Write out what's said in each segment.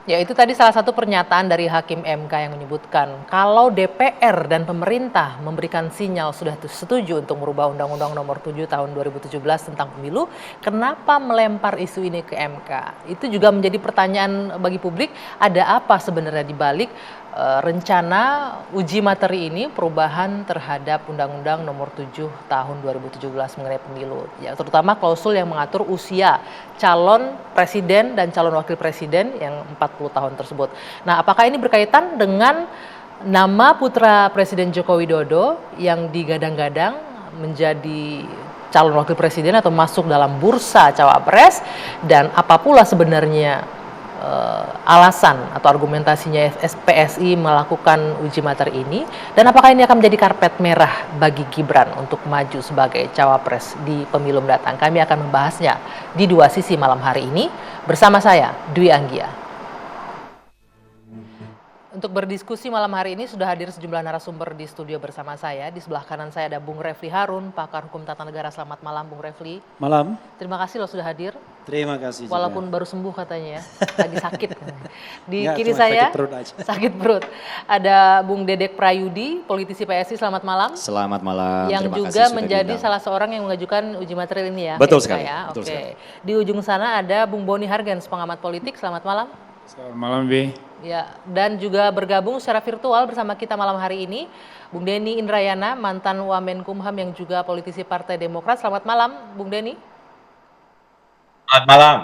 Ya, itu tadi salah satu pernyataan dari Hakim MK yang menyebutkan kalau DPR dan pemerintah memberikan sinyal sudah setuju untuk merubah Undang-Undang Nomor 7 Tahun 2017 tentang pemilu, kenapa melempar isu ini ke MK? Itu juga menjadi pertanyaan bagi publik, ada apa sebenarnya di balik rencana uji materi ini perubahan terhadap Undang-Undang Nomor 7 Tahun 2017 mengenai pemilu. Ya, terutama klausul yang mengatur usia calon presiden dan calon wakil presiden yang 40 tahun tersebut. Nah, apakah ini berkaitan dengan nama putra Presiden Joko Widodo yang digadang-gadang menjadi calon wakil presiden atau masuk dalam bursa cawapres, dan apa pula sebenarnya alasan atau argumentasinya PSI melakukan uji materi ini, dan apakah ini akan menjadi karpet merah bagi Gibran untuk maju sebagai cawapres di pemilu mendatang? Kami akan membahasnya di dua sisi malam hari ini bersama saya, Dwi Anggia. Untuk berdiskusi malam hari ini sudah hadir sejumlah narasumber di studio bersama saya. Di sebelah kanan saya ada Bung Refli Harun, pakar hukum tata negara. Selamat malam Bung Refli. Malam. Terima kasih loh sudah hadir. Terima kasih. Walaupun juga. Baru sembuh katanya ya, lagi sakit. Di Nggak, kiri saya sakit perut aja. Sakit perut. Ada Bung Dedek Prayudi, politisi PSI. Selamat malam. Selamat malam. Yang juga menjadi salah seorang yang mengajukan uji materi ini ya. Betul sekali. Ya. Betul sekali. Di ujung sana ada Bung Boni Hargens, pengamat politik. Selamat malam. Selamat malam, Bi. Ya, dan juga bergabung secara virtual bersama kita malam hari ini Bung Denny Indrayana, mantan Wamenkumham yang juga politisi Partai Demokrat. Selamat malam, Bung Denny. Selamat malam.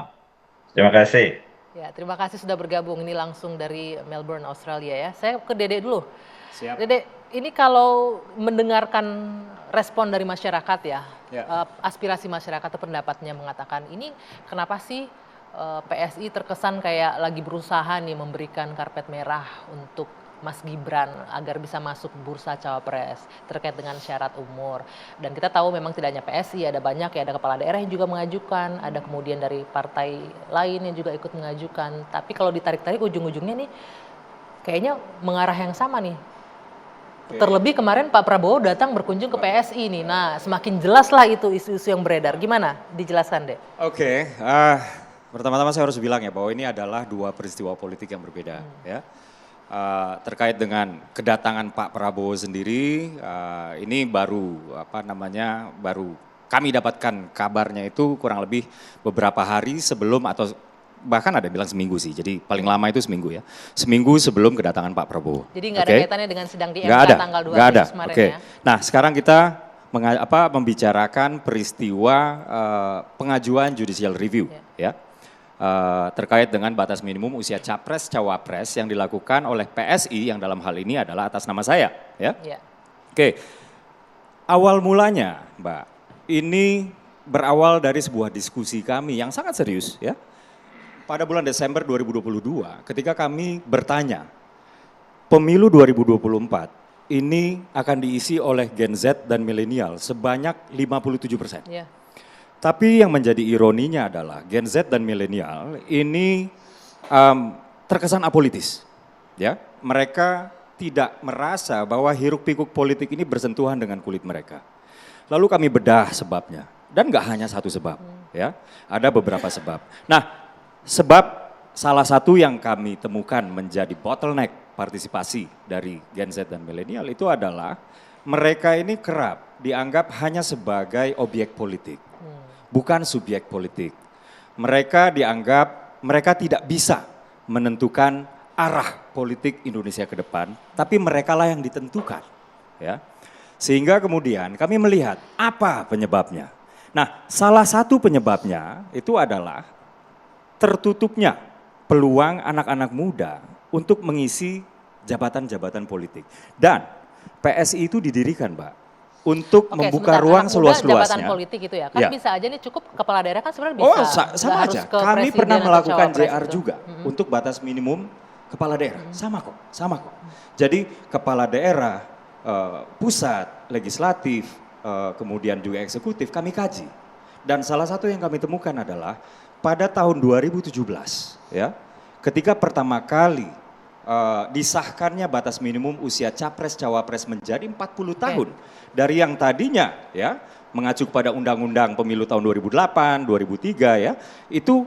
Terima kasih. Ya, terima kasih sudah bergabung. Ini langsung dari Melbourne, Australia ya. Saya ke Dede dulu. Siap. Dede, ini kalau mendengarkan respon dari masyarakat ya, aspirasi masyarakat atau pendapatnya mengatakan ini kenapa sih PSI terkesan kayak lagi berusaha nih memberikan karpet merah untuk Mas Gibran agar bisa masuk bursa cawapres terkait dengan syarat umur. Dan kita tahu memang tidak hanya PSI, ada banyak ya, ada kepala daerah yang juga mengajukan, ada kemudian dari partai lain yang juga ikut mengajukan. Tapi kalau ditarik-tarik ujung-ujungnya nih kayaknya mengarah yang sama nih. Terlebih kemarin Pak Prabowo datang berkunjung ke PSI nih. Nah, semakin jelas lah itu isu-isu yang beredar. Gimana? Dijelaskan deh. Oke. Pertama-tama saya harus bilang ya bahwa ini adalah dua peristiwa politik yang berbeda ya. Terkait dengan kedatangan Pak Prabowo sendiri, ini baru baru kami dapatkan kabarnya itu kurang lebih beberapa hari sebelum, atau bahkan ada bilang seminggu sih, jadi paling lama itu seminggu ya. Seminggu sebelum kedatangan Pak Prabowo. Jadi nggak ada kaitannya dengan sidang di MK tanggal 2 Agustus kemarin ya. Nah, sekarang kita membicarakan peristiwa pengajuan judicial review ya. Terkait dengan batas minimum usia capres cawapres yang dilakukan oleh PSI yang dalam hal ini adalah atas nama saya ya. Oke. Awal mulanya Mbak, ini berawal dari sebuah diskusi kami yang sangat serius ya. Pada bulan Desember 2022 ketika kami bertanya, pemilu 2024 ini akan diisi oleh Gen Z dan milenial sebanyak 57%. Tapi yang menjadi ironinya adalah Gen Z dan milenial ini terkesan apolitis, ya. Mereka tidak merasa bahwa hiruk pikuk politik ini bersentuhan dengan kulit mereka. Lalu kami bedah sebabnya, dan nggak hanya satu sebab, ya. Ada beberapa sebab. Nah, sebab salah satu yang kami temukan menjadi bottleneck partisipasi dari Gen Z dan milenial itu adalah mereka ini kerap dianggap hanya sebagai objek politik. Bukan subjek politik. Mereka dianggap mereka tidak bisa menentukan arah politik Indonesia ke depan, tapi merekalah yang ditentukan. Ya. Sehingga kemudian kami melihat apa penyebabnya. Nah, salah satu penyebabnya itu adalah tertutupnya peluang anak-anak muda untuk mengisi jabatan-jabatan politik. Dan PSI itu didirikan, Mbak, untuk membuka ruang seluas-luasnya. Jabatan politik itu ya, kan bisa aja nih cukup kepala daerah kan sebenarnya bisa. Oh sama aja, kami pernah melakukan JR itu juga untuk batas minimum kepala daerah, sama kok. Jadi kepala daerah, pusat, legislatif, kemudian juga eksekutif kami kaji. Dan salah satu yang kami temukan adalah pada tahun 2017 ya, ketika pertama kali disahkannya batas minimum usia capres cawapres menjadi 40 tahun. Dari yang tadinya ya mengacu pada undang-undang pemilu tahun 2008, 2003 ya, itu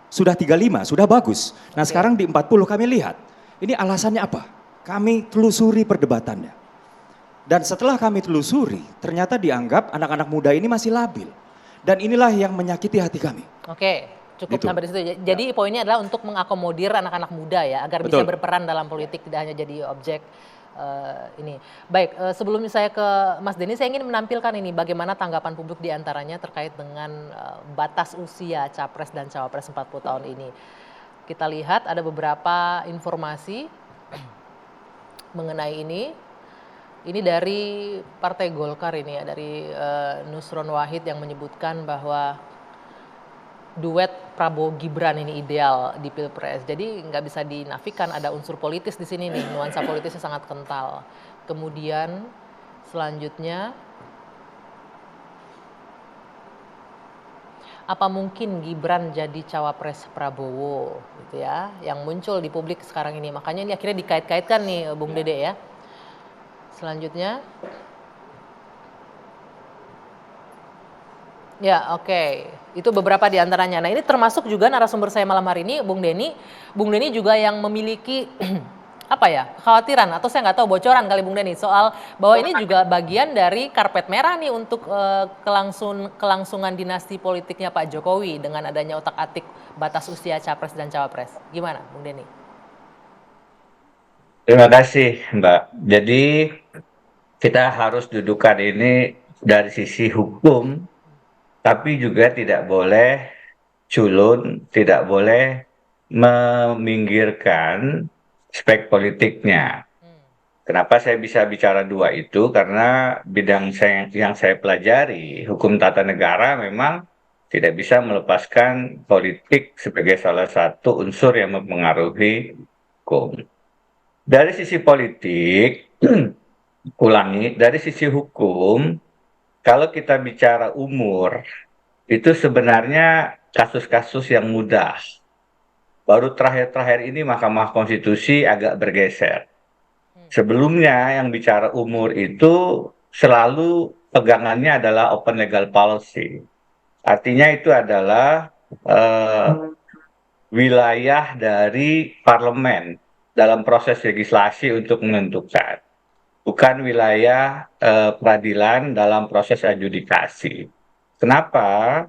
sudah 35, sudah bagus. Nah Oke. sekarang di 40 kami lihat, ini alasannya apa? Kami telusuri perdebatannya. Dan setelah kami telusuri, ternyata dianggap anak-anak muda ini masih labil. Dan inilah yang menyakiti hati kami. Oke, cukup Gitu. sampai di situ. Jadi poinnya adalah untuk mengakomodir anak-anak muda ya, agar bisa Betul. berperan dalam politik, tidak hanya jadi objek ini. Baik, sebelum saya ke Mas Denny, saya ingin menampilkan ini bagaimana tanggapan publik diantaranya terkait dengan batas usia Capres dan Cawapres 40 tahun ini. Kita lihat ada beberapa informasi mengenai ini. Ini dari Partai Golkar ini ya, dari Nusron Wahid yang menyebutkan bahwa duet Prabowo Gibran ini ideal di Pilpres. Jadi nggak bisa dinafikan ada unsur politis di sini nih, nuansa politisnya sangat kental. Kemudian selanjutnya, apa mungkin Gibran jadi cawapres Prabowo gitu ya, yang muncul di publik sekarang ini. Makanya ini akhirnya dikait-kaitkan nih Bung Dede ya. Selanjutnya, ya oke, itu beberapa di antaranya. Nah ini termasuk juga narasumber saya malam hari ini, Bung Denny. Bung Denny juga yang memiliki apa ya, kekhawatiran atau saya nggak tahu bocoran kali Bung Denny soal bahwa ini juga bagian dari karpet merah nih untuk kelangsungan dinasti politiknya Pak Jokowi dengan adanya otak-atik batas usia Capres dan Cawapres. Gimana Bung Denny? Terima kasih, Mbak. Jadi kita harus dudukan ini dari sisi hukum, tapi juga tidak boleh culun, tidak boleh meminggirkan aspek politiknya. Kenapa saya bisa bicara dua itu? Karena bidang yang saya pelajari, hukum tata negara memang tidak bisa melepaskan politik sebagai salah satu unsur yang mempengaruhi hukum. Dari sisi politik, ulangi, dari sisi hukum, kalau kita bicara umur, itu sebenarnya kasus-kasus yang mudah. Baru terakhir-terakhir ini Mahkamah Konstitusi agak bergeser. Sebelumnya yang bicara umur itu selalu pegangannya adalah open legal policy. Artinya itu adalah wilayah dari parlemen dalam proses legislasi untuk menentukan, bukan wilayah peradilan dalam proses adjudikasi. Kenapa?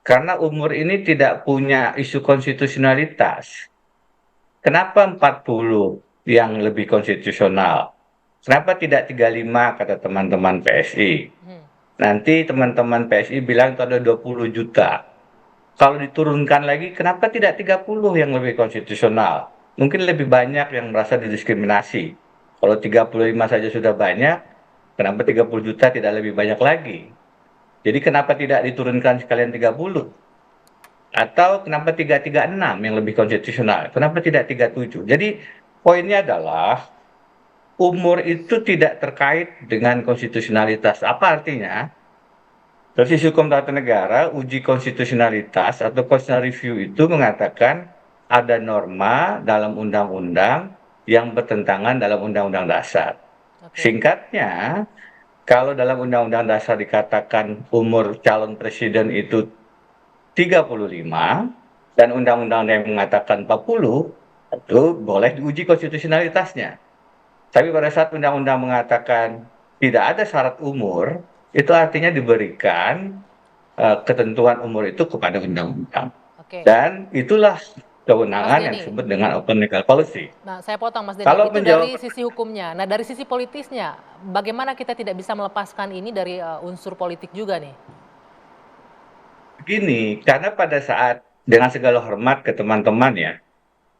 Karena umur ini tidak punya isu konstitusionalitas. Kenapa 40 yang lebih konstitusional? Kenapa tidak 35 kata teman-teman PSI? Nanti teman-teman PSI bilang itu ada 20 juta. Kalau diturunkan lagi, kenapa tidak 30 yang lebih konstitusional? Mungkin lebih banyak yang merasa didiskriminasi. Kalau 35 saja sudah banyak, kenapa 30 juta tidak lebih banyak lagi? Jadi kenapa tidak diturunkan sekalian 30? Atau kenapa 336 yang lebih konstitusional? Kenapa tidak 37? Jadi poinnya adalah umur itu tidak terkait dengan konstitusionalitas. Apa artinya? Dari sisi hukum tata negara, uji konstitusionalitas atau constitutional review itu mengatakan ada norma dalam undang-undang yang bertentangan dalam undang-undang dasar. Oke. Singkatnya, kalau dalam undang-undang dasar dikatakan umur calon presiden itu 35 dan undang-undang yang mengatakan 40, itu boleh diuji konstitusionalitasnya. Tapi pada saat undang-undang mengatakan tidak ada syarat umur, itu artinya diberikan ketentuan umur itu kepada undang-undang. Oke. Dan itulah kewenangan Mas yang Denny. disebut dengan open legal policy. Nah, saya potong Mas Denny. Kalau Itu menjawab dari sisi hukumnya. Nah, dari sisi politisnya, bagaimana kita tidak bisa melepaskan ini dari unsur politik juga nih? begini, karena pada saat dengan segala hormat ke teman-teman ya,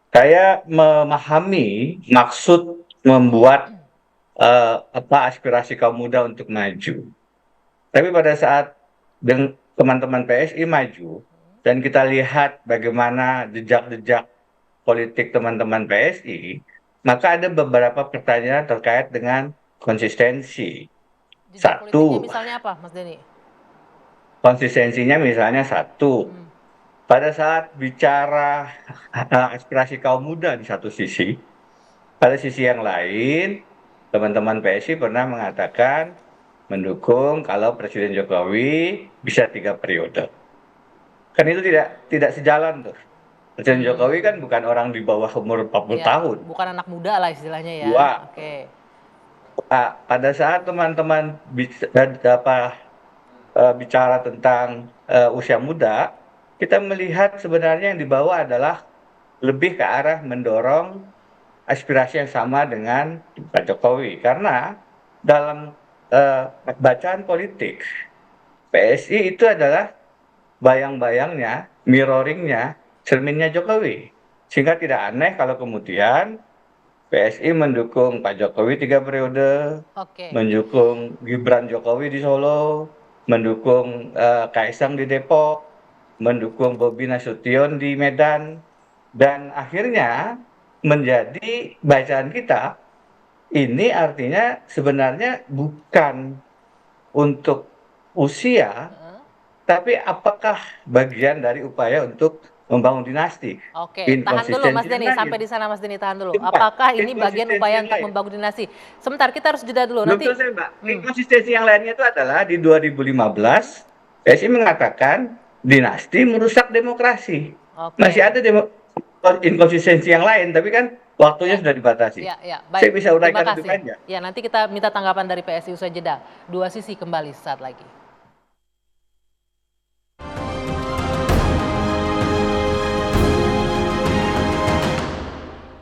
saya memahami maksud membuat aspirasi kaum muda untuk maju. Tapi pada saat teman-teman PSI maju dan kita lihat bagaimana jejak-jejak politik teman-teman PSI, maka ada beberapa pertanyaan terkait dengan konsistensi. Jejak politiknya Satu, misalnya apa, Mas Denny? konsistensinya misalnya satu, pada saat bicara aspirasi kaum muda di satu sisi, pada sisi yang lain, teman-teman PSI pernah mengatakan mendukung kalau Presiden Jokowi bisa 3 periode. Kan itu tidak sejalan tuh. Presiden Jokowi kan bukan orang di bawah umur 40 Ya, tahun. bukan anak muda lah istilahnya ya. Dua, Oke. pada saat teman-teman bicara tentang usia muda, kita melihat sebenarnya yang dibawa adalah lebih ke arah mendorong aspirasi yang sama dengan Pak Jokowi. Karena dalam bacaan politik, PSI itu adalah bayang-bayangnya, mirroringnya, cerminnya Jokowi. Sehingga tidak aneh kalau kemudian PSI mendukung Pak Jokowi 3 periode, Oke. mendukung Gibran Jokowi di Solo, mendukung Kaisang di Depok, mendukung Bobi Nasution di Medan, dan akhirnya menjadi bacaan kita ini artinya sebenarnya bukan untuk usia, Heeh. tapi apakah bagian dari upaya untuk membangun dinasti? Oke, tahan dulu Mas Inkonsistensi yang Denny, lain. sampai di sana Mas Denny, tahan dulu. Sebentar, Apakah ini bagian inkonsistensi upaya yang untuk lain. membangun dinasti? Sebentar, kita harus jeda dulu. Belum Nanti selesai, Mbak. Inkonsistensi yang lainnya itu adalah di 2015, PSI mengatakan dinasti merusak demokrasi. Oke. Masih ada inkonsistensi yang lain, tapi kan waktunya Ya. sudah dibatasi. Ya, ya, Saya baik. bisa Terima uraikan lebih kasih. panjang. Ya, nanti kita minta tanggapan dari PSI usai jeda. Dua sisi kembali saat lagi.